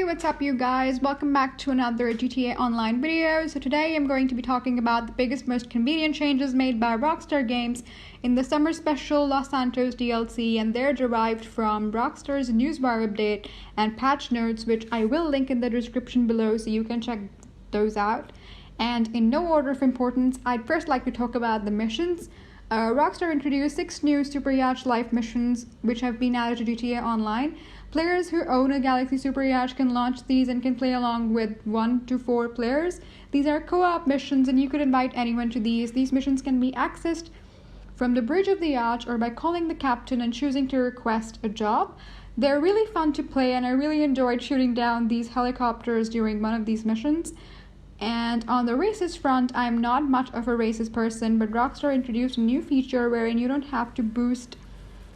Hey, what's up you guys? Welcome back to another GTA Online video. So today I'm going to be talking about the biggest, most convenient changes made by Rockstar Games in the Summer Special Los Santos DLC, and they're derived from Rockstar's Newswire update and patch notes, which I will link in the description below so you can check those out. And in no order of importance, I'd first like to talk about the missions. Rockstar introduced 6 new Super Yacht Life missions, which have been added to GTA Online. Players who own a Galaxy Super Yacht can launch these and can play along with 1 to 4 players. These are co-op missions, and you could invite anyone to these. These missions can be accessed from the bridge of the yacht or by calling the captain and choosing to request a job. They're really fun to play, and I really enjoyed shooting down these helicopters during one of these missions. And on the races front, I'm not much of a races person, but Rockstar introduced a new feature wherein you don't have to boost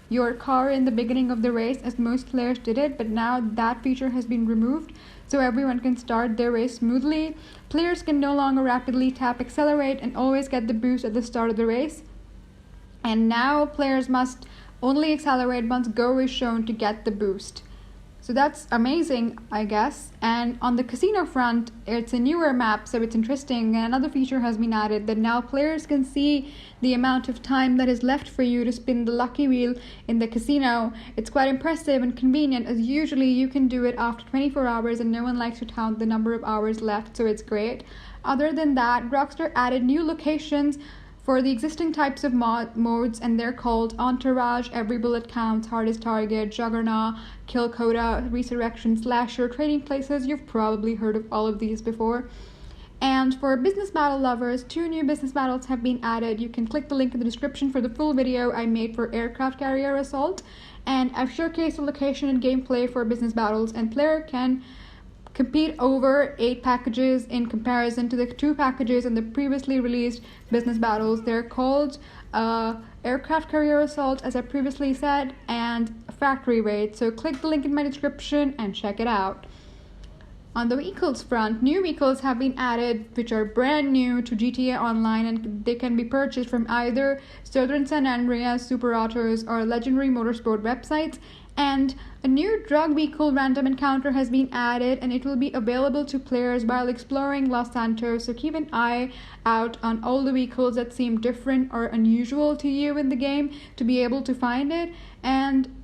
your car in the beginning of the race as most players did it, but now that feature has been removed so everyone can start their race smoothly. Players can no longer rapidly tap accelerate and always get the boost at the start of the race. And now players must only accelerate once go is shown to get the boost. So that's amazing, I guess. And on the casino front, it's a newer map, so it's interesting. And another feature has been added that now players can see the amount of time that is left for you to spin the lucky wheel in the casino. It's quite impressive and convenient, as usually you can do it after 24 hours and no one likes to count the number of hours left, so it's great. Other than that, Rockstar added new locations for the existing types of modes, and they're called Entourage, Every Bullet Counts, Hardest Target, Juggernaut, Kill Coda, Resurrection, Slasher, Trading Places. You've probably heard of all of these before. And for business battle lovers, 2 new business battles have been added. You can click the link in the description for the full video I made for Aircraft Carrier Assault. And I've showcased the location and gameplay for business battles, and player can compete over 8 packages in comparison to the 2 packages in the previously released business battles. They're called Aircraft Carrier Assault, as I previously said, and Factory Raid. So click the link in my description and check it out. On the vehicles front, new vehicles have been added which are brand new to GTA Online, and they can be purchased from either Southern San Andreas, Super Autos, or Legendary Motorsport websites. And a new drug vehicle random encounter has been added, and it will be available to players while exploring Los Santos, so keep an eye out on all the vehicles that seem different or unusual to you in the game to be able to find it. And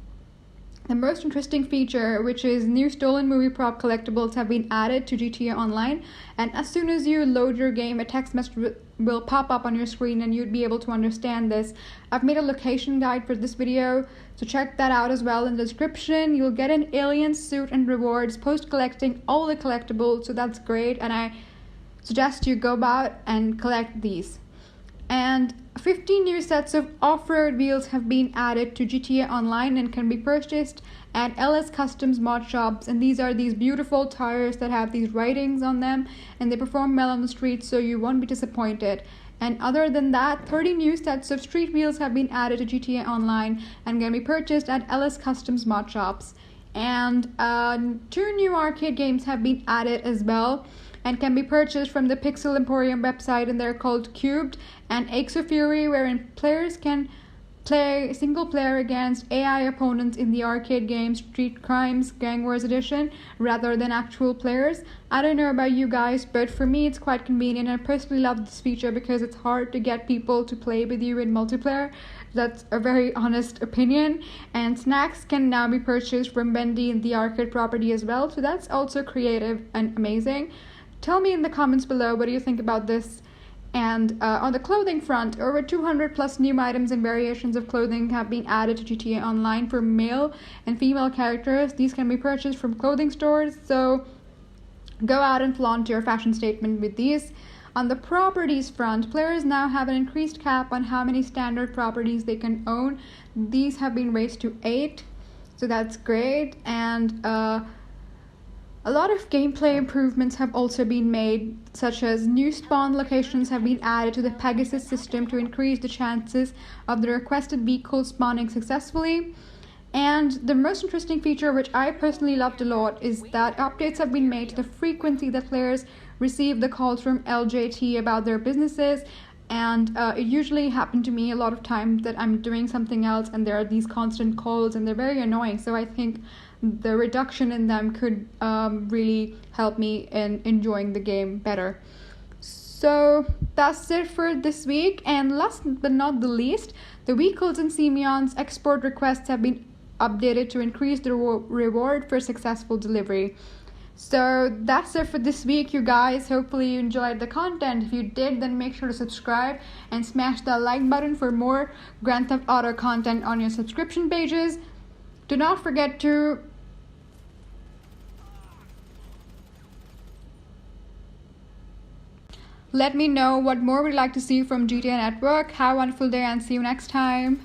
the most interesting feature, which is new stolen movie prop collectibles, have been added to GTA Online, and as soon as you load your game, a text message will pop up on your screen and you'd be able to understand this. I've made a location guide for this video, so check that out as well in the description. You'll get an alien suit and rewards post collecting all the collectibles, so that's great, and I suggest you go about and collect these. And 15 new sets of off-road wheels have been added to GTA Online and can be purchased at LS Customs mod shops, and these are these beautiful tires that have these writings on them, and they perform well on the street, so you won't be disappointed. And other than that, 30 new sets of street wheels have been added to GTA Online and can be purchased at LS Customs mod shops. And 2 new arcade games have been added as well and can be purchased from the Pixel Emporium website, and they're called Cubed and Aches of Fury, wherein players can play single player against AI opponents in the arcade game Street Crimes Gang Wars Edition rather than actual players. I don't know about you guys, but for me it's quite convenient. I personally love this feature because it's hard to get people to play with you in multiplayer. That's a very honest opinion. And snacks can now be purchased from Bendy in the arcade property as well, so that's also creative and amazing. Tell me in the comments below, what do you think about this? And on the clothing front, over 200 plus new items and variations of clothing have been added to GTA Online for male and female characters. These can be purchased from clothing stores, so go out and flaunt your fashion statement with these. On the properties front, players now have an increased cap on how many standard properties they can own. These have been raised to 8, so that's great. And a lot of gameplay improvements have also been made, such as new spawn locations have been added to the Pegasus system to increase the chances of the requested vehicle spawning successfully. And the most interesting feature, which I personally loved a lot, is that updates have been made to the frequency that players receive the calls from LJT about their businesses. And it usually happened to me a lot of times that I'm doing something else and there are these constant calls and they're very annoying. So I think the reduction in them could really help me in enjoying the game better. So that's it for this week, and last but not the least, the Recoils and Simeon's export requests have been updated to increase the reward for successful delivery. So that's it for this week, you guys. Hopefully you enjoyed the content. If you did, then make sure to subscribe and smash that like button for more Grand Theft Auto content on your subscription pages. Do not forget to let me know what more would you like to see from GTA Network. Have a wonderful day and see you next time.